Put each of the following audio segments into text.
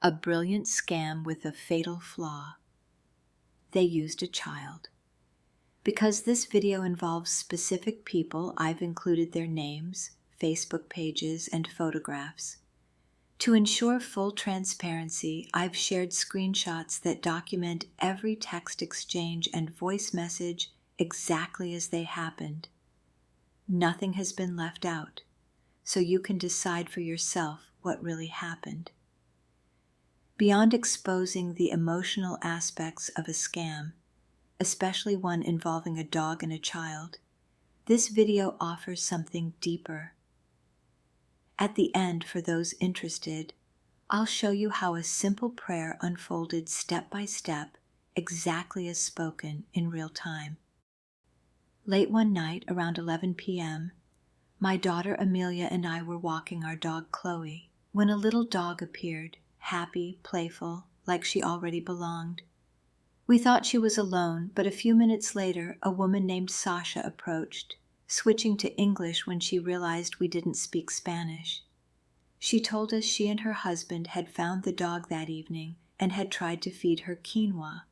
A brilliant scam with a fatal flaw. They used a child. Because this video involves specific people, I've included their names, Facebook pages, and photographs. To ensure full transparency, I've shared screenshots that document every text exchange and voice message exactly as they happened. Nothing has been left out, so you can decide for yourself what really happened. Beyond exposing the emotional aspects of a scam, especially one involving a dog and a child, this video offers something deeper. At the end, for those interested, I'll show you how a simple prayer unfolded step by step, exactly as spoken in real time. Late one night, around 11 p.m., my daughter Amelia and I were walking our dog Chloe when a little dog appeared, happy, playful, like she already belonged. We thought she was alone, but a few minutes later, a woman named Sasha approached, switching to English when she realized we didn't speak Spanish. She told us she and her husband had found the dog that evening and had tried to feed her quinoa,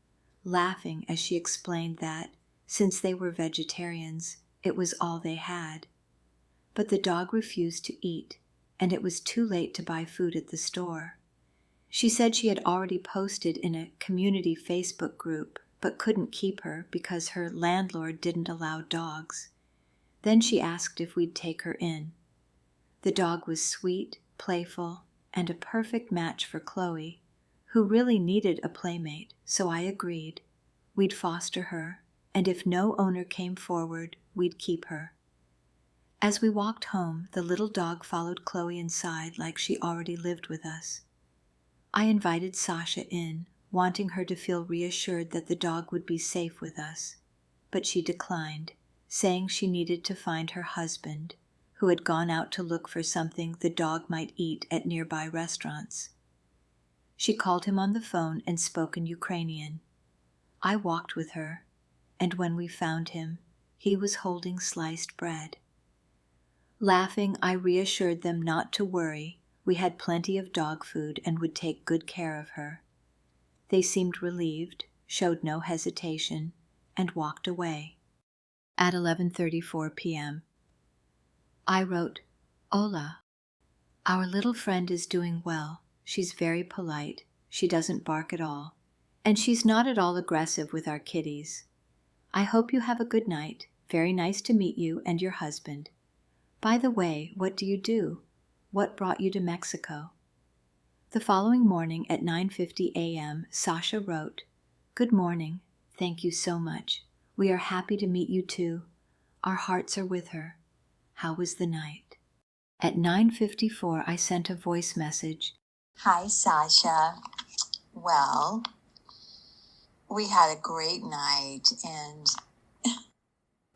laughing as she explained that, since they were vegetarians, it was all they had. But the dog refused to eat, and it was too late to buy food at the store. She said she had already posted in a community Facebook group, but couldn't keep her because her landlord didn't allow dogs. Then she asked if we'd take her in. The dog was sweet, playful, and a perfect match for Chloe, who really needed a playmate, so I agreed. We'd foster her, and if no owner came forward, we'd keep her. As we walked home, the little dog followed Chloe inside like she already lived with us. I invited Sasha in, wanting her to feel reassured that the dog would be safe with us, but she declined, saying she needed to find her husband, who had gone out to look for something the dog might eat at nearby restaurants. She called him on the phone and spoke in Ukrainian. I walked with her, and when we found him, he was holding sliced bread. Laughing, I reassured them not to worry. We had plenty of dog food and would take good care of her. They seemed relieved, showed no hesitation, and walked away. At 11:34 p.m., I wrote, "Hola. Our little friend is doing well. She's very polite. She doesn't bark at all. And she's not at all aggressive with our kitties. I hope you have a good night. Very nice to meet you and your husband. By the way, what do you do? What brought you to Mexico?" The following morning at 9:50 a.m., Sasha wrote, "Good morning. Thank you so much. We are happy to meet you too. Our hearts are with her. How was the night?" At 9:54, I sent a voice message. Hi, Sasha. Well, we had a great night, and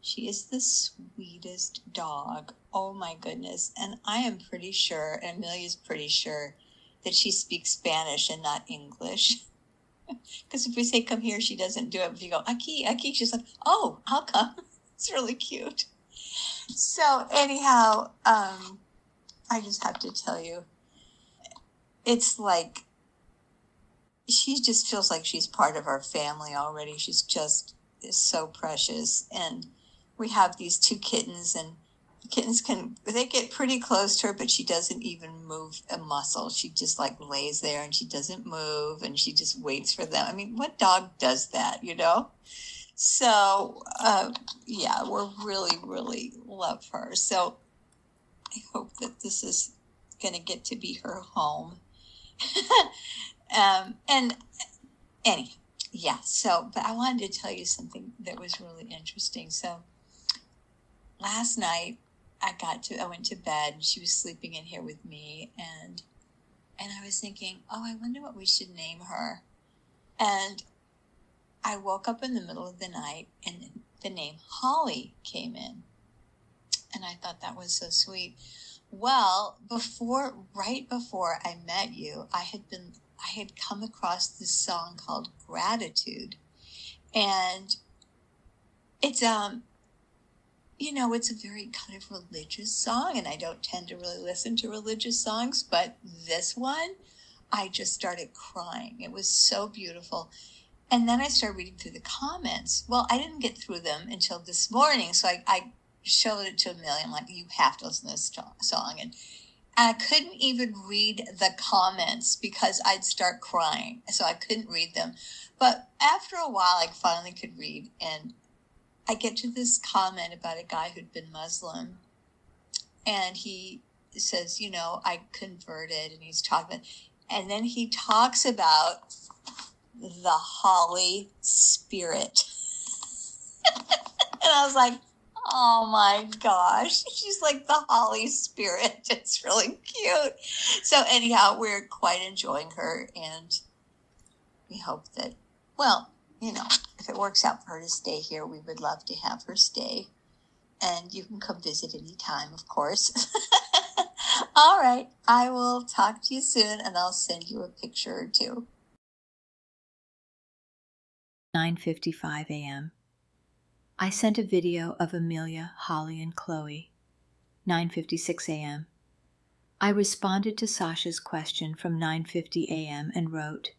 she is the sweetest dog. Oh my goodness. And I am pretty sure, and Amelia's pretty sure, that she speaks Spanish and not English. Because if we say, "Come here," she doesn't do it. If you go, "Aquí, aquí," she's like, "Oh, I'll come." It's really cute. So anyhow, I just have to tell you, it's like, she just feels like she's part of our family already. She's just is so precious. And we have these two kittens, and the kittens they get pretty close to her, but she doesn't even move a muscle. She just like lays there and she doesn't move, and she just waits for them. I mean, what dog does that, you know? So, yeah, we're really, really love her. So I hope that this is going to get to be her home. And anyhow, yeah, so, but I wanted to tell you something that was really interesting. So last night I went to bed, and she was sleeping in here with me, and I was thinking, oh, I wonder what we should name her. And I woke up in the middle of the night, and the name Holly came in, and I thought that was so sweet. Well, right before I met you, I had come across this song called Gratitude. And it's, it's a very kind of religious song, and I don't tend to really listen to religious songs, but this one, I just started crying. It was so beautiful. And then I started reading through the comments. Well, I didn't get through them until this morning. So I showed it to Amelia. I'm like, you have to listen to this song. And I couldn't even read the comments because I'd start crying. So I couldn't read them. But after a while, I finally could read. And I get to this comment about a guy who'd been Muslim. And he says, you know, I converted. And he's talking about, and then he talks about the Holy Spirit. And I was like, oh my gosh, she's like the Holy Spirit. It's really cute. So anyhow, we're quite enjoying her, and we hope that, well, you know, if it works out for her to stay here, we would love to have her stay. And you can come visit anytime, of course. All right, I will talk to you soon, and I'll send you a picture or two. 9:55 a.m. I sent a video of Amelia, Holly, and Chloe. 9:56 a.m. I responded to Sasha's question from 9:50 a.m. and wrote,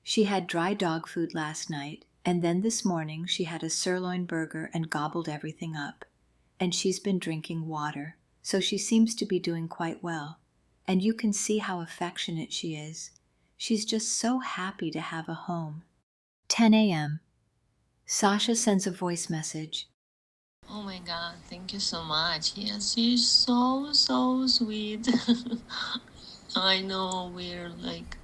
she had dry dog food last night, and then this morning she had a sirloin burger and gobbled everything up. And she's been drinking water, so she seems to be doing quite well. And you can see how affectionate she is. She's just so happy to have a home. 10 a.m. Sasha sends a voice message. Oh my God, thank you so much. Yes, she's so sweet. I know we're like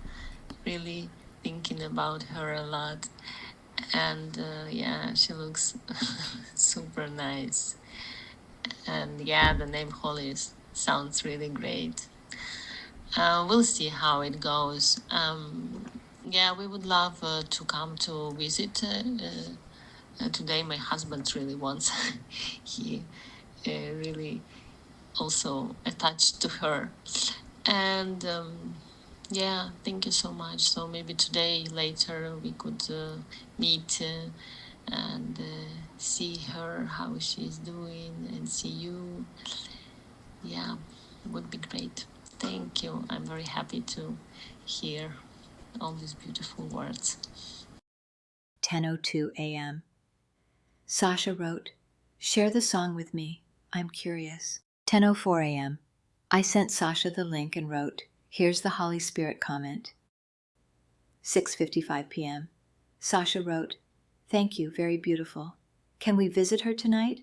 really thinking about her a lot. And yeah, she looks super nice. And yeah, the name Holly sounds really great. We'll see how it goes. Yeah, we would love to come to visit. Today my husband really wants, he really also attached to her. And yeah, thank you so much. So maybe today, later, we could meet and see her, how she's doing, and see you. Yeah, it would be great. Thank you. I'm very happy to hear all these beautiful words. 10:02 a.m. Sasha wrote, share the song with me. I'm curious. 10:04 a.m. I sent Sasha the link and wrote, here's the Holy Spirit comment. 6:55 p.m. Sasha wrote, thank you, very beautiful. Can we visit her tonight?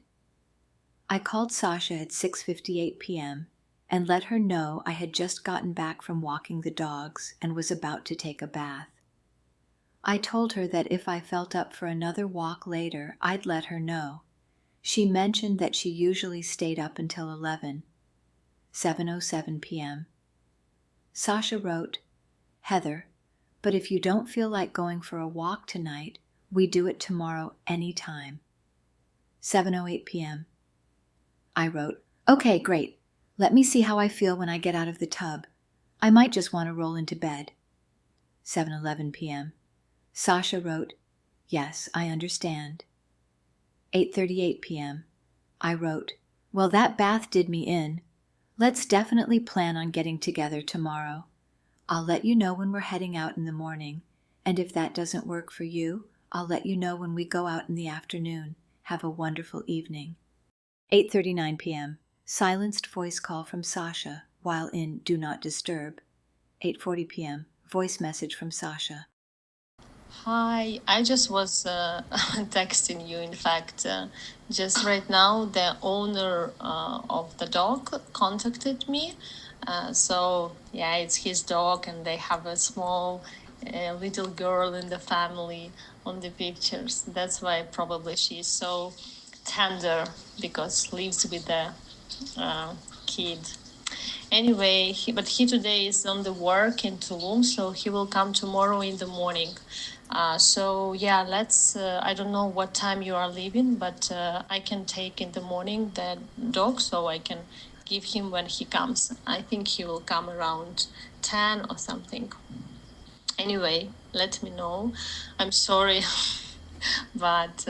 I called Sasha at 6:58 p.m. and let her know I had just gotten back from walking the dogs and was about to take a bath. I told her that if I felt up for another walk later, I'd let her know. She mentioned that she usually stayed up until 11. 7:07 p.m. Sasha wrote, Heather, but if you don't feel like going for a walk tonight, we do it tomorrow anytime. 7:08 p.m. I wrote, okay, great. Let me see how I feel when I get out of the tub. I might just want to roll into bed. 7:11 p.m. Sasha wrote, yes, I understand. 8:38 p.m. I wrote, well, that bath did me in. Let's definitely plan on getting together tomorrow. I'll let you know when we're heading out in the morning, and if that doesn't work for you, I'll let you know when we go out in the afternoon. Have a wonderful evening. 8:39 p.m. Silenced voice call from Sasha while in Do Not Disturb. 8:40 p.m. Voice message from Sasha. Hi, I just was texting you. In fact, just right now, the owner of the dog contacted me. So, yeah, it's his dog, and they have a small little girl in the family on the pictures. That's why probably she's so tender, because lives with the kid. Anyway, he today is on the work in Tulum, so he will come tomorrow in the morning. So yeah, let's, I don't know what time you are leaving, but I can take in the morning the dog, so I can give him when he comes. I think he will come around 10 or something. Anyway, let me know. I'm sorry, but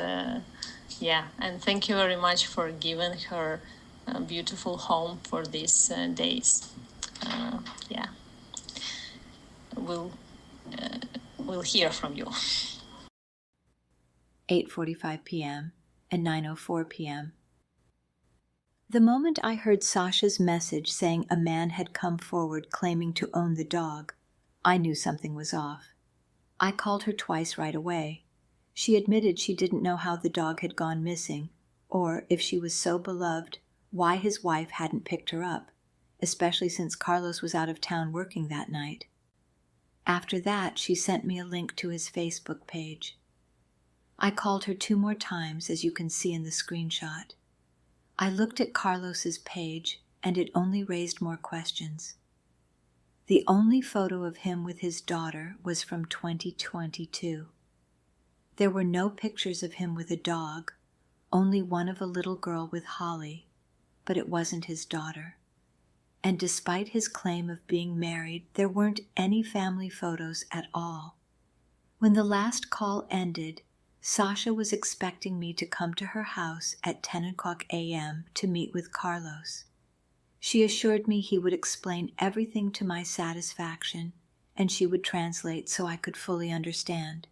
yeah, and thank you very much for giving her a beautiful home for these days. Yeah. will hear from you. 8:45 p.m. and 9:04 p.m. The moment I heard Sasha's message saying a man had come forward claiming to own the dog, I knew something was off. I called her twice right away. She admitted she didn't know how the dog had gone missing, or, if she was so beloved, why his wife hadn't picked her up, especially since Carlos was out of town working that night. After that, she sent me a link to his Facebook page. I called her 2 more times, as you can see in the screenshot. I looked at Carlos's page, and it only raised more questions. The only photo of him with his daughter was from 2022. There were no pictures of him with a dog, only one of a little girl with Holly, but it wasn't his daughter. And despite his claim of being married, there weren't any family photos at all. When the last call ended, Sasha was expecting me to come to her house at 10:00 a.m. to meet with Carlos. She assured me he would explain everything to my satisfaction, and she would translate so I could fully understand.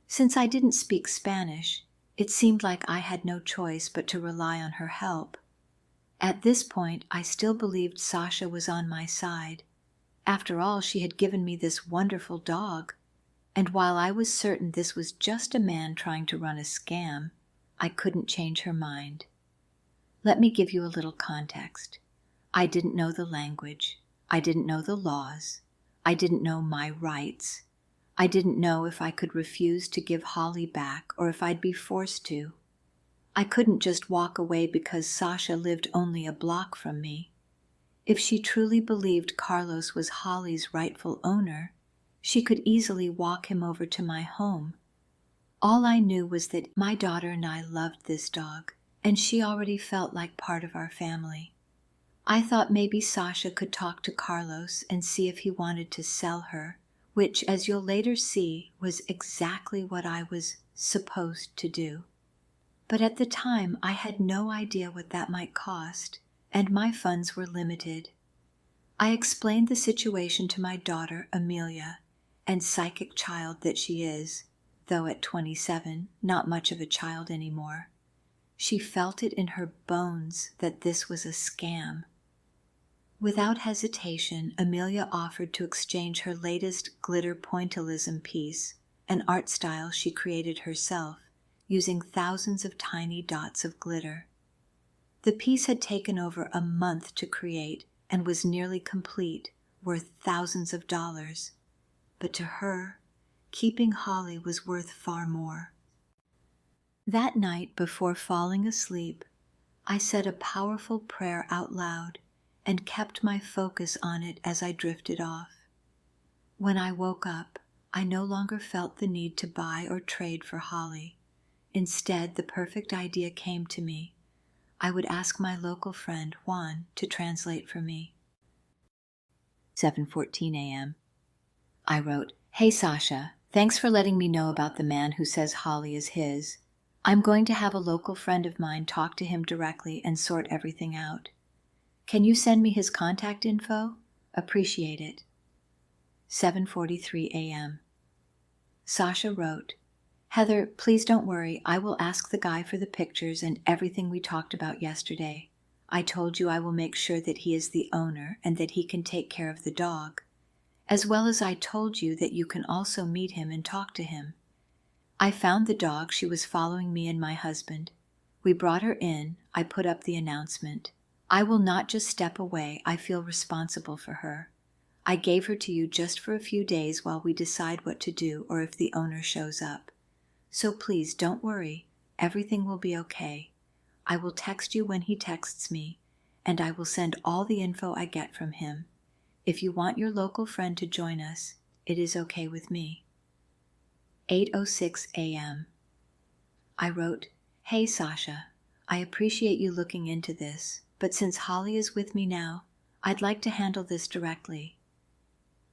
Since I didn't speak Spanish, it seemed like I had no choice but to rely on her help. At this point, I still believed Sasha was on my side. After all, she had given me this wonderful dog, and while I was certain this was just a man trying to run a scam, I couldn't change her mind. Let me give you a little context. I didn't know the language. I didn't know the laws. I didn't know my rights. I didn't know if I could refuse to give Holly back or if I'd be forced to. I couldn't just walk away because Sasha lived only a block from me. If she truly believed Carlos was Holly's rightful owner, she could easily walk him over to my home. All I knew was that my daughter and I loved this dog, and she already felt like part of our family. I thought maybe Sasha could talk to Carlos and see if he wanted to sell her, which, as you'll later see, was exactly what I was supposed to do. But at the time, I had no idea what that might cost, and my funds were limited. I explained the situation to my daughter, Amelia, and psychic child that she is, though at 27, not much of a child anymore. She felt it in her bones that this was a scam. Without hesitation, Amelia offered to exchange her latest glitter pointillism piece, an art style she created herself, using thousands of tiny dots of glitter. The piece had taken over a month to create and was nearly complete, worth thousands of dollars. But to her, keeping Holly was worth far more. That night, before falling asleep, I said a powerful prayer out loud and kept my focus on it as I drifted off. When I woke up, I no longer felt the need to buy or trade for Holly. Instead, the perfect idea came to me. I would ask my local friend, Juan, to translate for me. 7:14 a.m. I wrote, "Hey Sasha, thanks for letting me know about the man who says Holly is his. I'm going to have a local friend of mine talk to him directly and sort everything out. Can you send me his contact info? Appreciate it." 7:43 a.m. Sasha wrote, "Heather, please don't worry. I will ask the guy for the pictures and everything we talked about yesterday. I told you I will make sure that he is the owner and that he can take care of the dog. As well as I told you that you can also meet him and talk to him. I found the dog. She was following me and my husband. We brought her in. I put up the announcement. I will not just step away. I feel responsible for her. I gave her to you just for a few days while we decide what to do or if the owner shows up. So please don't worry. Everything will be okay. I will text you when he texts me, and I will send all the info I get from him. If you want your local friend to join us, it is okay with me." 8:06 a.m. I wrote, "Hey Sasha, I appreciate you looking into this, but since Holly is with me now, I'd like to handle this directly.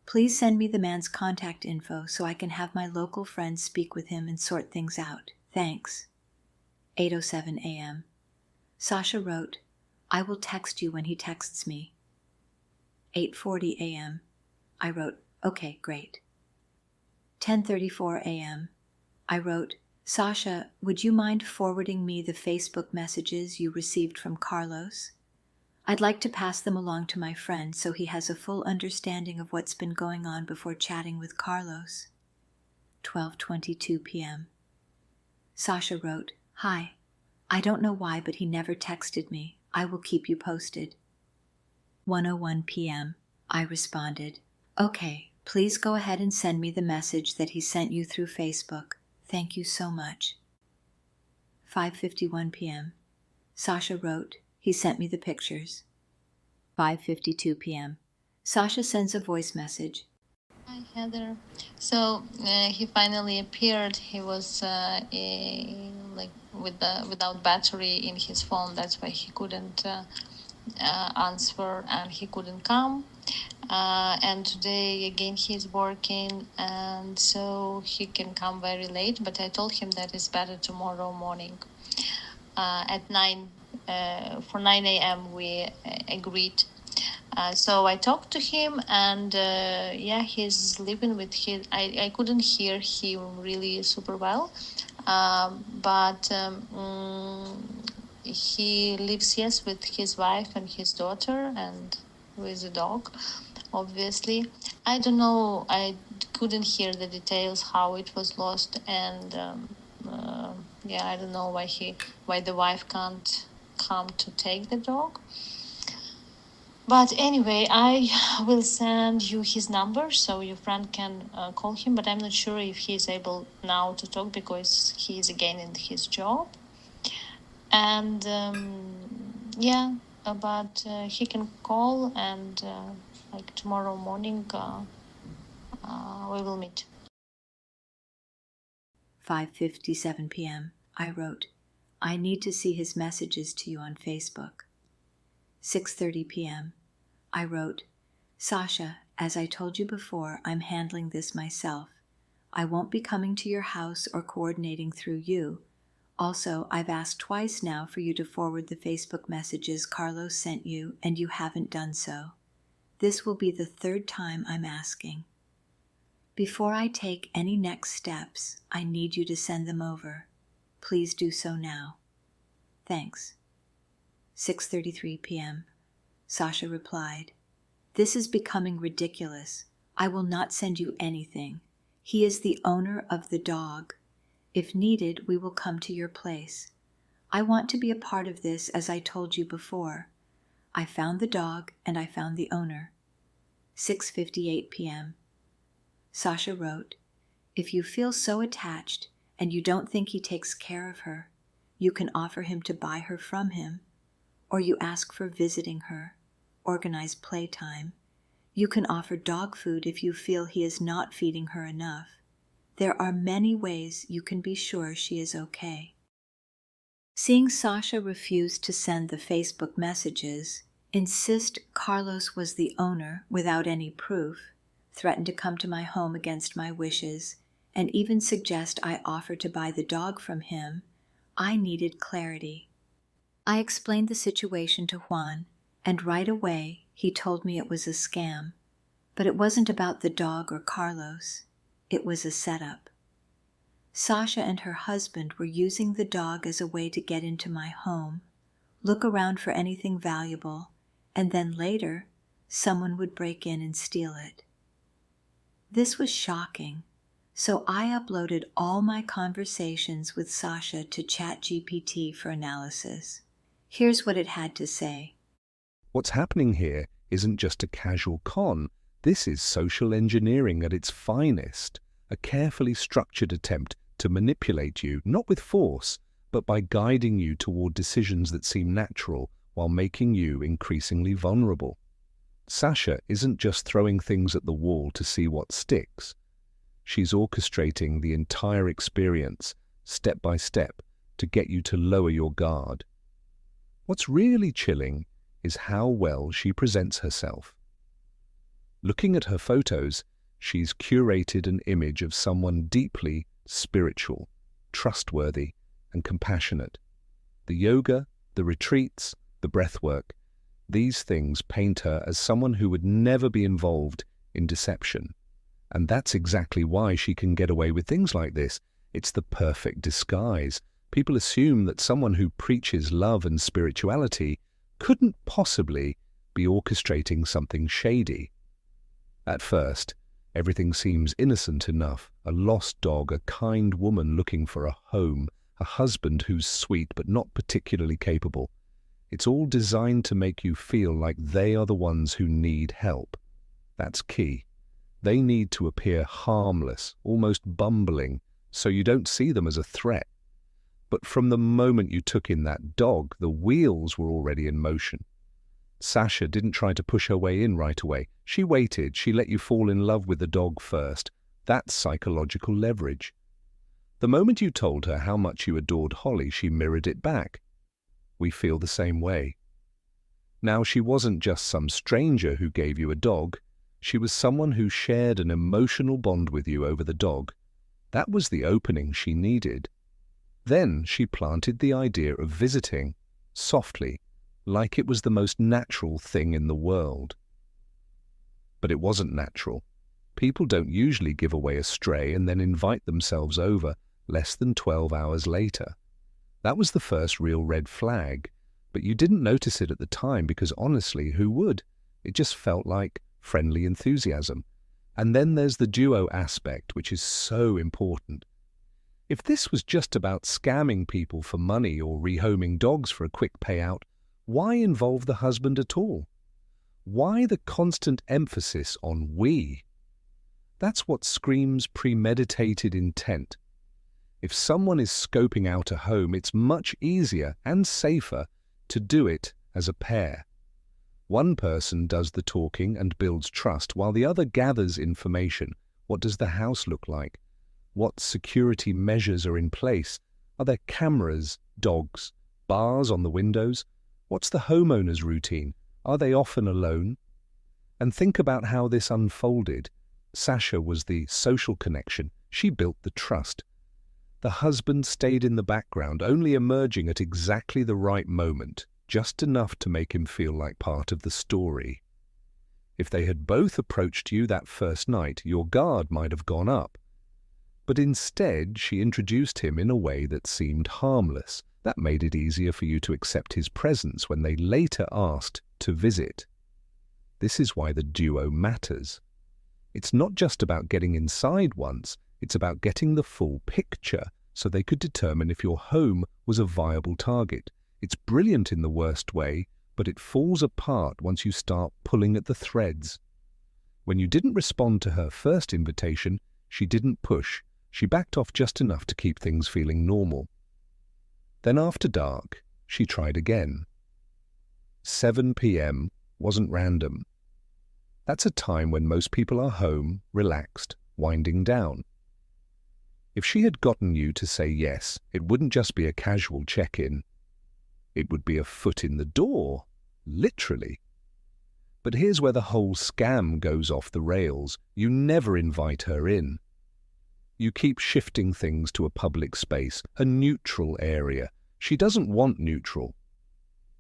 Please send me the man's contact info so I can have my local friend speak with him and sort things out. Thanks." 8:07 a.m. Sasha wrote, "I will text you when he texts me." 8:40 a.m. I wrote, Okay, great. 10:34 a.m. I wrote, Sasha, would you mind forwarding me the Facebook messages you received from Carlos? I'd like to pass them along to my friend so he has a full understanding of what's been going on before chatting with Carlos. 12:22 p.m. Sasha wrote, Hi. I don't know why, but he never texted me. I will keep you posted. 1:01 p.m. I responded, Okay, please go ahead and send me the message that he sent you through Facebook. Thank you so much. 5:51 p.m. Sasha wrote, He sent me the pictures. 5:52 p.m. Sasha sends a voice message. Hi, Heather. So he finally appeared. He was without battery in his phone. That's why he couldn't answer and he couldn't come. And today again he's working, and so he can come very late. But I told him that it's better tomorrow morning at 9. For 9 a.m. we agreed. So I talked to him, and he's living with his. I couldn't hear him really super well, but he lives, yes, with his wife and his daughter and with a dog, obviously. I don't know, I couldn't hear the details how it was lost, and I don't know why the wife can't come to take the dog. But anyway, I will send you his number so your friend can call him, but I'm not sure if he's able now to talk because he is again in his job. And but he can call, and tomorrow morning we will meet. 5:57 p.m. I wrote, I need to see his messages to you on Facebook. 6:30 p.m. I wrote, Sasha, as I told you before, I'm handling this myself. I won't be coming to your house or coordinating through you. Also, I've asked twice now for you to forward the Facebook messages Carlos sent you, and you haven't done so. This will be the third time I'm asking. Before I take any next steps, I need you to send them over. Please do so now. Thanks. 6:33 p.m. Sasha replied, This is becoming ridiculous. I will not send you anything. He is the owner of the dog. If needed, we will come to your place. I want to be a part of this, as I told you before. I found the dog and I found the owner. 6:58 p.m. Sasha wrote, If you feel so attached and you don't think he takes care of her, you can offer him to buy her from him, or you ask for visiting her, organize playtime. You can offer dog food if you feel he is not feeding her enough. There are many ways you can be sure she is okay. Seeing Sasha refuse to send the Facebook messages, insist Carlos was the owner without any proof, threaten to come to my home against my wishes, and even suggest I offer to buy the dog from him, I needed clarity. I explained the situation to Juan, and right away he told me it was a scam. But it wasn't about the dog or Carlos. It was a setup. Sasha and her husband were using the dog as a way to get into my home, look around for anything valuable, and then later someone would break in and steal it. This was shocking, so I uploaded all my conversations with Sasha to ChatGPT for analysis. Here's what it had to say. What's happening here isn't just a casual con. This is social engineering at its finest, a carefully structured attempt to manipulate you, not with force, but by guiding you toward decisions that seem natural while making you increasingly vulnerable. Sasha isn't just throwing things at the wall to see what sticks. She's orchestrating the entire experience, step by step, to get you to lower your guard. What's really chilling is how well she presents herself. Looking at her photos, she's curated an image of someone deeply spiritual, trustworthy, and compassionate. The yoga, the retreats, the breathwork, these things paint her as someone who would never be involved in deception. And that's exactly why she can get away with things like this. It's the perfect disguise. People assume that someone who preaches love and spirituality couldn't possibly be orchestrating something shady. At first, everything seems innocent enough. A lost dog, a kind woman looking for a home, a husband who's sweet but not particularly capable. It's all designed to make you feel like they are the ones who need help. That's key. They need to appear harmless, almost bumbling, so you don't see them as a threat. But from the moment you took in that dog, the wheels were already in motion. Sasha didn't try to push her way in right away. She waited. She let you fall in love with the dog first. That's psychological leverage. The moment you told her how much you adored Holly, she mirrored it back. We feel the same way. Now, she wasn't just some stranger who gave you a dog. She was someone who shared an emotional bond with you over the dog. That was the opening she needed. Then she planted the idea of visiting, softly, like it was the most natural thing in the world. But it wasn't natural. People don't usually give away a stray and then invite themselves over less than 12 hours later. That was the first real red flag, but you didn't notice it at the time because honestly, who would? It just felt like friendly enthusiasm. And then there's the duo aspect, which is so important. If this was just about scamming people for money or rehoming dogs for a quick payout, why involve the husband at all? Why the constant emphasis on we? That's what screams premeditated intent. If someone is scoping out a home, it's much easier and safer to do it as a pair. One person does the talking and builds trust, while the other gathers information. What does the house look like? What security measures are in place? Are there cameras, dogs, bars on the windows? What's the homeowner's routine? Are they often alone? And think about how this unfolded. Sasha was the social connection. She built the trust. The husband stayed in the background, only emerging at exactly the right moment, just enough to make him feel like part of the story. If they had both approached you that first night, your guard might have gone up. But instead, she introduced him in a way that seemed harmless. That made it easier for you to accept his presence when they later asked to visit. This is why the duo matters. It's not just about getting inside once, it's about getting the full picture so they could determine if your home was a viable target. It's brilliant in the worst way, but it falls apart once you start pulling at the threads. When you didn't respond to her first invitation, she didn't push. She backed off just enough to keep things feeling normal. Then after dark, she tried again. 7 p.m. wasn't random. That's a time when most people are home, relaxed, winding down. If she had gotten you to say yes, it wouldn't just be a casual check-in. It would be a foot in the door, literally. But here's where the whole scam goes off the rails. You never invite her in. You keep shifting things to a public space, a neutral area. She doesn't want neutral.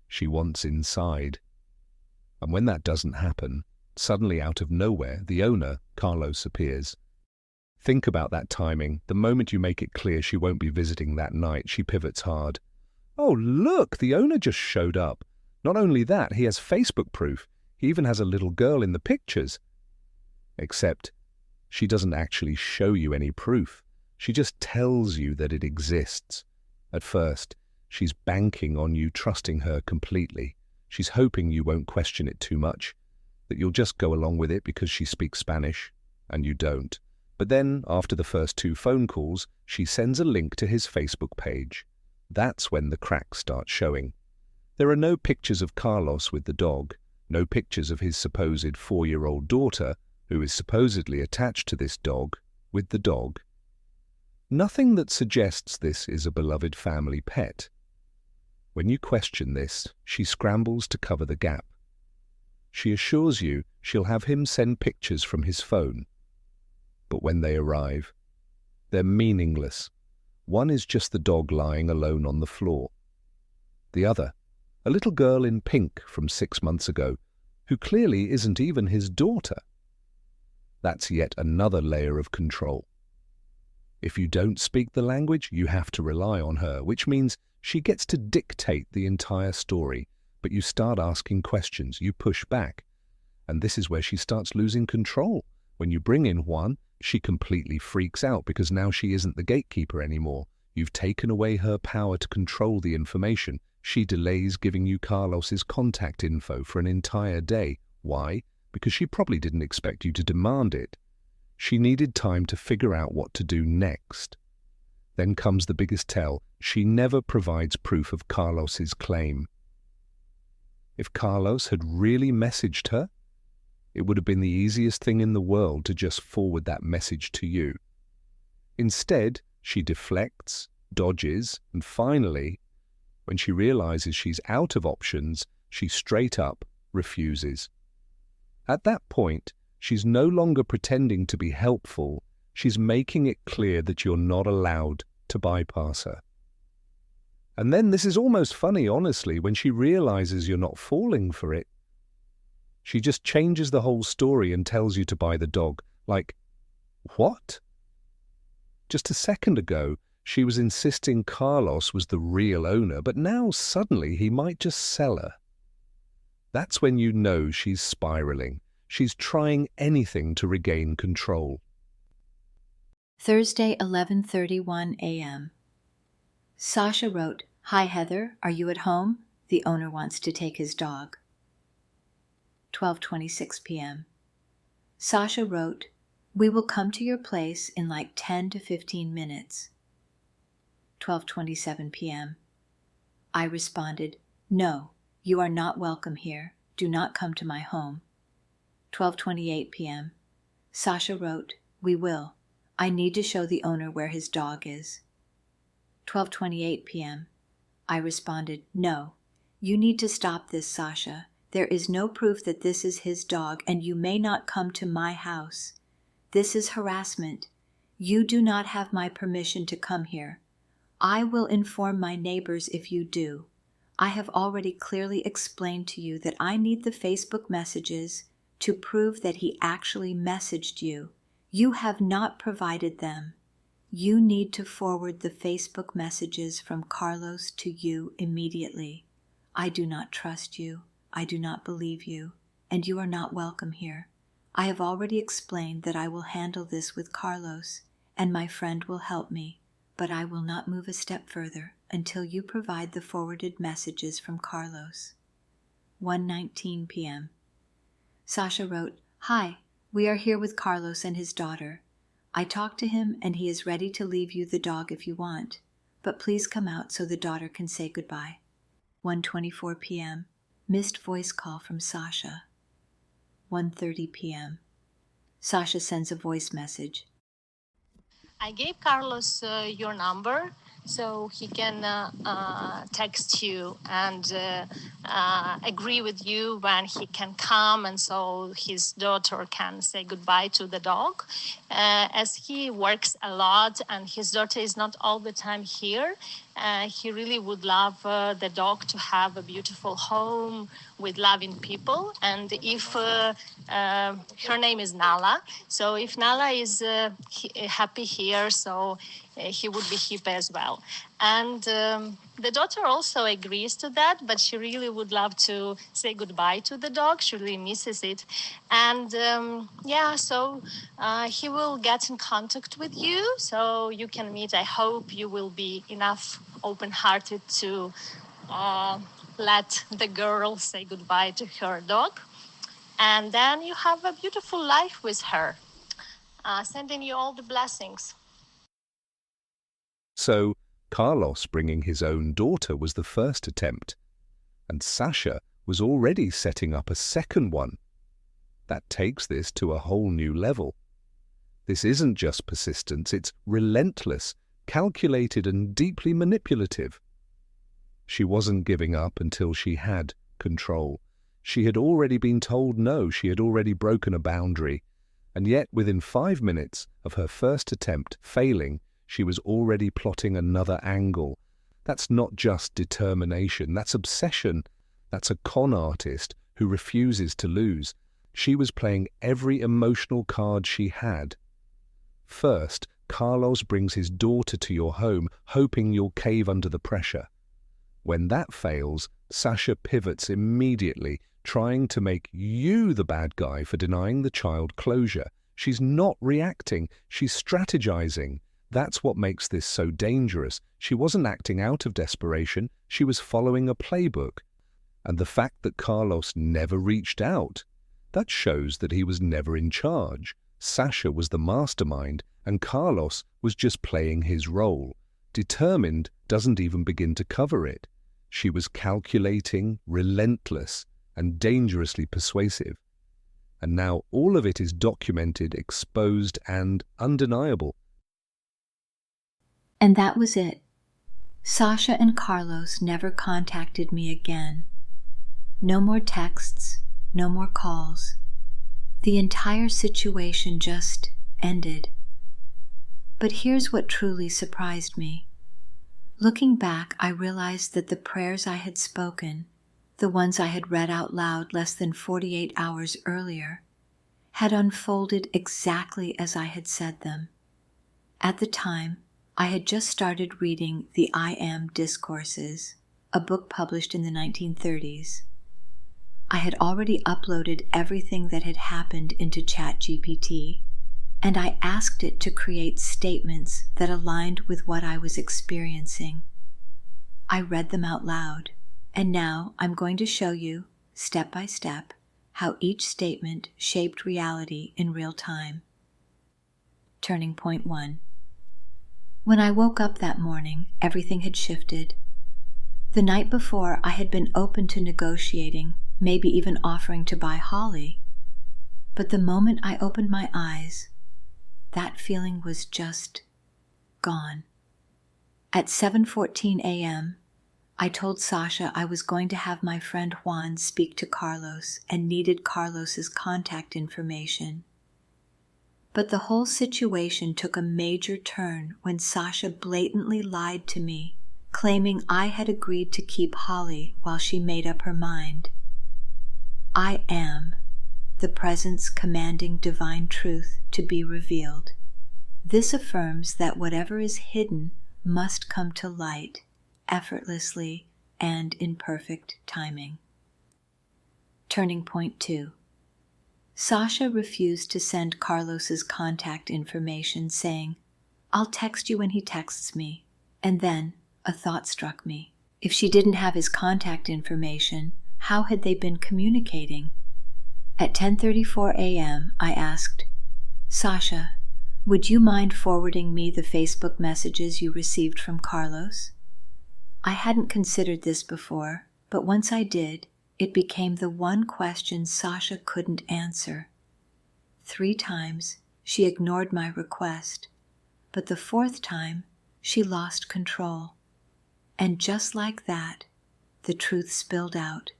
She wants inside. And when that doesn't happen, suddenly out of nowhere, the owner, Carlos, appears. Think about that timing. The moment you make it clear she won't be visiting that night, she pivots hard. Oh, look, the owner just showed up. Not only that, he has Facebook proof. He even has a little girl in the pictures. Except she doesn't actually show you any proof. She just tells you that it exists. At first, she's banking on you trusting her completely. She's hoping you won't question it too much, that you'll just go along with it because she speaks Spanish, and you don't. But then, after the first 2 phone calls, she sends a link to his Facebook page. That's when the cracks start showing. There are no pictures of Carlos with the dog, no pictures of his supposed 4-year-old daughter, who is supposedly attached to this dog, with the dog. Nothing that suggests this is a beloved family pet. When you question this, she scrambles to cover the gap. She assures you she'll have him send pictures from his phone. But when they arrive, they're meaningless. One is just the dog lying alone on the floor. The other, a little girl in pink from 6 months ago, who clearly isn't even his daughter. That's yet another layer of control. If you don't speak the language, you have to rely on her, which means she gets to dictate the entire story, but you start asking questions, you push back. And this is where she starts losing control. When you bring in Juan, she completely freaks out because now she isn't the gatekeeper anymore. You've taken away her power to control the information. She delays giving you Carlos's contact info for an entire day. Why? Because she probably didn't expect you to demand it. She needed time to figure out what to do next. Then comes the biggest tell. She never provides proof of Carlos's claim. If Carlos had really messaged her, it would have been the easiest thing in the world to just forward that message to you. Instead, she deflects, dodges, and finally, when she realizes she's out of options, she straight up refuses. At that point, she's no longer pretending to be helpful. She's making it clear that you're not allowed to bypass her. And then this is almost funny, honestly, when she realizes you're not falling for it. She just changes the whole story and tells you to buy the dog. Like, what? Just a second ago, she was insisting Carlos was the real owner, but now suddenly he might just sell her. That's when you know she's spiraling. She's trying anything to regain control. Thursday, 11:31 a.m. Sasha wrote, "Hi Heather, are you at home? The owner wants to take his dog." 12:26 p.m. Sasha wrote, "We will come to your place in like 10 to 15 minutes." 12:27 p.m. I responded, "No, you are not welcome here. Do not come to my home." 12:28 p.m. Sasha wrote, "We will. I need to show the owner where his dog is." 12:28 p.m. I responded, "No, you need to stop this, Sasha. There is no proof that this is his dog, and you may not come to my house. This is harassment. You do not have my permission to come here. I will inform my neighbors if you do. I have already clearly explained to you that I need the Facebook messages to prove that he actually messaged you. You have not provided them. You need to forward the Facebook messages from Carlos to you immediately. I do not trust you. I do not believe you, and you are not welcome here. I have already explained that I will handle this with Carlos, and my friend will help me, but I will not move a step further until you provide the forwarded messages from Carlos." 1:19 p.m. Sasha wrote, "Hi, we are here with Carlos and his daughter. I talked to him and he is ready to leave you the dog if you want, but please come out so the daughter can say goodbye." 1:24 p.m. Missed voice call from Sasha. 1:30 p.m. Sasha sends a voice message. I gave Carlos your number so he can text you and agree with you when he can come, and so his daughter can say goodbye to the dog. As he works a lot and his daughter is not all the time here, he really would love the dog to have a beautiful home with loving people. And if her name is Nala, so if Nala is happy here, so he would be happy as well. And the daughter also agrees to that, but she really would love to say goodbye to the dog. She really misses it. And so he will get in contact with you so you can meet. I hope you will be enough open-hearted to let the girl say goodbye to her dog. And then you have a beautiful life with her. Sending you all the blessings. So, Carlos bringing his own daughter was the first attempt, and Sasha was already setting up a second one. That takes this to a whole new level. This isn't just persistence, it's relentless, calculated and deeply manipulative. She wasn't giving up until she had control. She had already been told no, she had already broken a boundary, and yet within 5 minutes of her first attempt failing, she was already plotting another angle. That's not just determination, that's obsession. That's a con artist who refuses to lose. She was playing every emotional card she had. First, Carlos brings his daughter to your home, hoping you'll cave under the pressure. When that fails, Sasha pivots immediately, trying to make you the bad guy for denying the child closure. She's not reacting, she's strategizing. That's what makes this so dangerous. She wasn't acting out of desperation, she was following a playbook. And the fact that Carlos never reached out, that shows that he was never in charge. Sasha was the mastermind, and Carlos was just playing his role. Determined doesn't even begin to cover it. She was calculating, relentless, and dangerously persuasive. And now all of it is documented, exposed, and undeniable. And that was it. Sasha and Carlos never contacted me again. No more texts, no more calls. The entire situation just ended. But here's what truly surprised me. Looking back, I realized that the prayers I had spoken, the ones I had read out loud less than 48 hours earlier, had unfolded exactly as I had said them. At the time, I had just started reading the I Am Discourses, a book published in the 1930s. I had already uploaded everything that had happened into ChatGPT, and I asked it to create statements that aligned with what I was experiencing. I read them out loud, and now I'm going to show you, step by step, how each statement shaped reality in real time. Turning point 1. When I woke up that morning, everything had shifted. The night before, I had been open to negotiating, maybe even offering to buy Holly. But the moment I opened my eyes, that feeling was just gone. At 7:14 a.m., I told Sasha I was going to have my friend Juan speak to Carlos and needed Carlos's contact information. But the whole situation took a major turn when Sasha blatantly lied to me, claiming I had agreed to keep Holly while she made up her mind. I am the presence commanding divine truth to be revealed. This affirms that whatever is hidden must come to light, effortlessly and in perfect timing. Turning point 2. Sasha refused to send Carlos's contact information, saying, "I'll text you when he texts me." And then a thought struck me. If she didn't have his contact information, how had they been communicating? At 10:34 a.m., I asked, "Sasha, would you mind forwarding me the Facebook messages you received from Carlos?" I hadn't considered this before, but once I did, it became the one question Sasha couldn't answer. 3 times, she ignored my request, but the 4th time, she lost control. And just like that, the truth spilled out,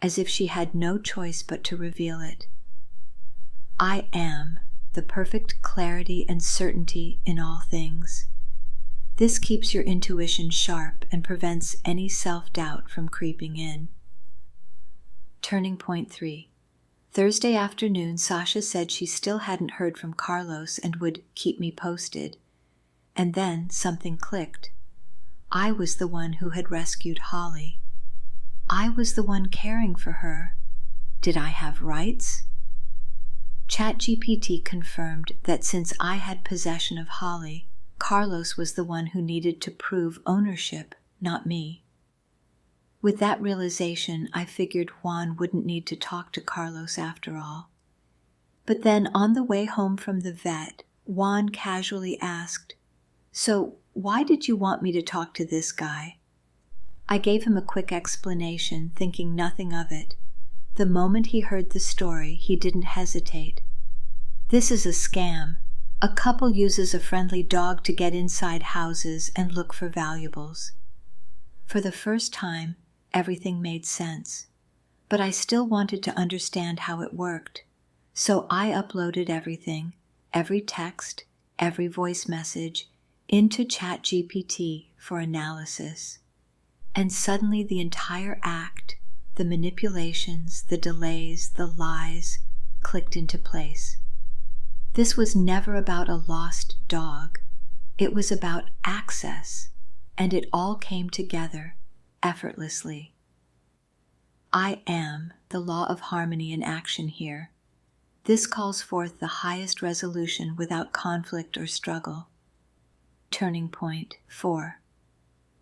as if she had no choice but to reveal it. I am the perfect clarity and certainty in all things. This keeps your intuition sharp and prevents any self-doubt from creeping in. Turning point 3. Thursday afternoon, Sasha said she still hadn't heard from Carlos and would keep me posted. And then something clicked. I was the one who had rescued Holly. I was the one caring for her. Did I have rights? ChatGPT confirmed that since I had possession of Holly, Carlos was the one who needed to prove ownership, not me. With that realization, I figured Juan wouldn't need to talk to Carlos after all. But then on the way home from the vet, Juan casually asked, "So why did you want me to talk to this guy?" I gave him a quick explanation, thinking nothing of it. The moment he heard the story, he didn't hesitate. "This is a scam. A couple uses a friendly dog to get inside houses and look for valuables." For the first time, everything made sense, but I still wanted to understand how it worked. So I uploaded everything, every text, every voice message, into ChatGPT for analysis. And suddenly the entire act, the manipulations, the delays, the lies, clicked into place. This was never about a lost dog. It was about access, and it all came together effortlessly. I am the law of harmony in action here. This calls forth the highest resolution without conflict or struggle. Turning point 4.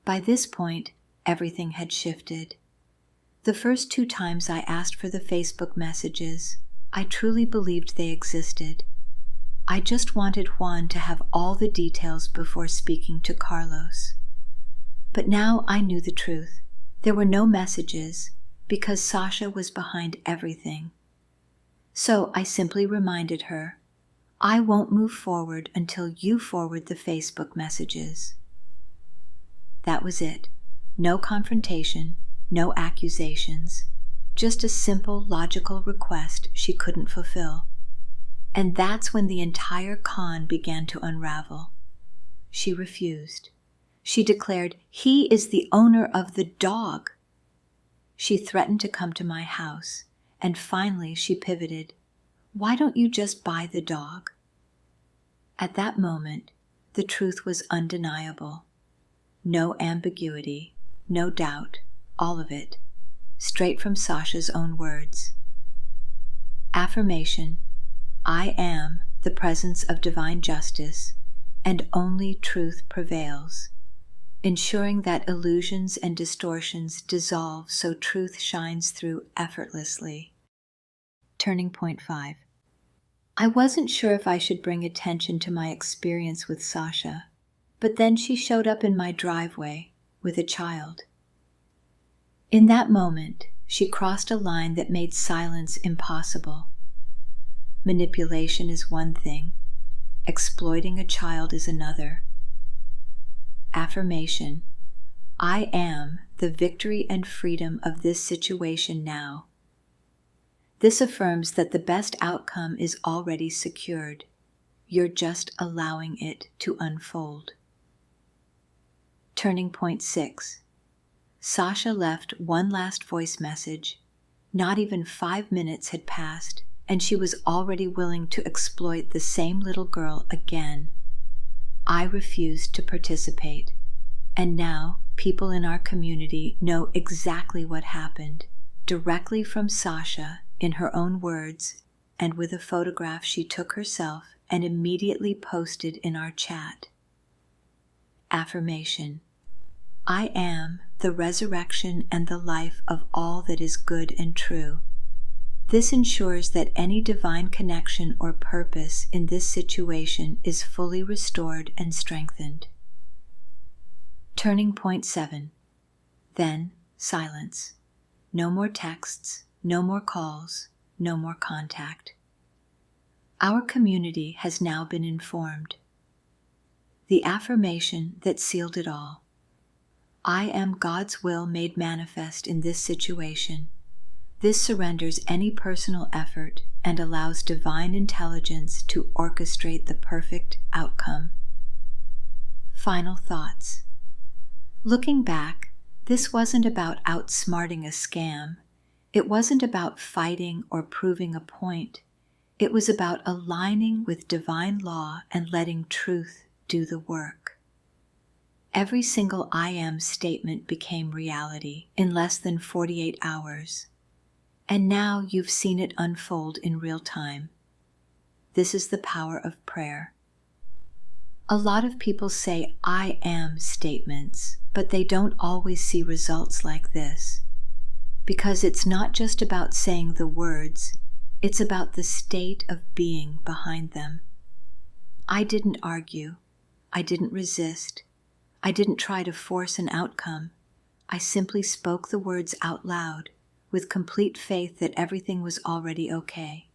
By this point, everything had shifted. The first 2 times I asked for the Facebook messages, I truly believed they existed. I just wanted Juan to have all the details before speaking to Carlos. But now I knew the truth. There were no messages because Sasha was behind everything. So I simply reminded her, I won't move forward until you forward the Facebook messages. That was it. No confrontation, no accusations, just a simple, logical request she couldn't fulfill. And that's when the entire con began to unravel. She refused. She declared, he is the owner of the dog. She threatened to come to my house, and finally she pivoted. Why don't you just buy the dog? At that moment, the truth was undeniable. No ambiguity, no doubt, all of it, straight from Sasha's own words. Affirmation: I am the presence of divine justice, and only truth prevails, ensuring that illusions and distortions dissolve so truth shines through effortlessly. Turning point 5. I wasn't sure if I should bring attention to my experience with Sasha, but then she showed up in my driveway with a child. In that moment, she crossed a line that made silence impossible. Manipulation is one thing, exploiting a child is another. Affirmation: I am the victory and freedom of this situation now. This affirms that the best outcome is already secured. You're just allowing it to unfold. Turning point 6. Sasha left one last voice message. Not even 5 minutes had passed, and she was already willing to exploit the same little girl again. I refused to participate, and now people in our community know exactly what happened, directly from Sasha, in her own words, and with a photograph she took herself and immediately posted in our chat. Affirmation: I am the resurrection and the life of all that is good and true. This ensures that any divine connection or purpose in this situation is fully restored and strengthened. Turning point 7. Then silence. No more texts, no more calls, no more contact. Our community has now been informed. The affirmation that sealed it all: I am God's will made manifest in this situation. This surrenders any personal effort and allows divine intelligence to orchestrate the perfect outcome. Final thoughts. Looking back, this wasn't about outsmarting a scam. It wasn't about fighting or proving a point. It was about aligning with divine law and letting truth do the work. Every single I am statement became reality in less than 48 hours. And now you've seen it unfold in real time. This is the power of prayer. A lot of people say I am statements, but they don't always see results like this. Because it's not just about saying the words, it's about the state of being behind them. I didn't argue. I didn't resist. I didn't try to force an outcome. I simply spoke the words out loud, with complete faith that everything was already okay.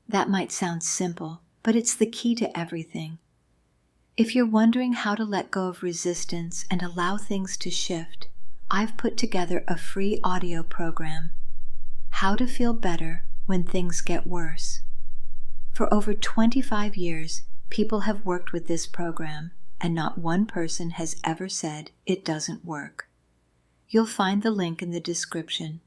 That might sound simple, but it's the key to everything. If you're wondering how to let go of resistance and allow things to shift, I've put together a free audio program, How to Feel Better When Things Get Worse. For over 25 years, people have worked with this program, and not one person has ever said it doesn't work. You'll find the link in the description.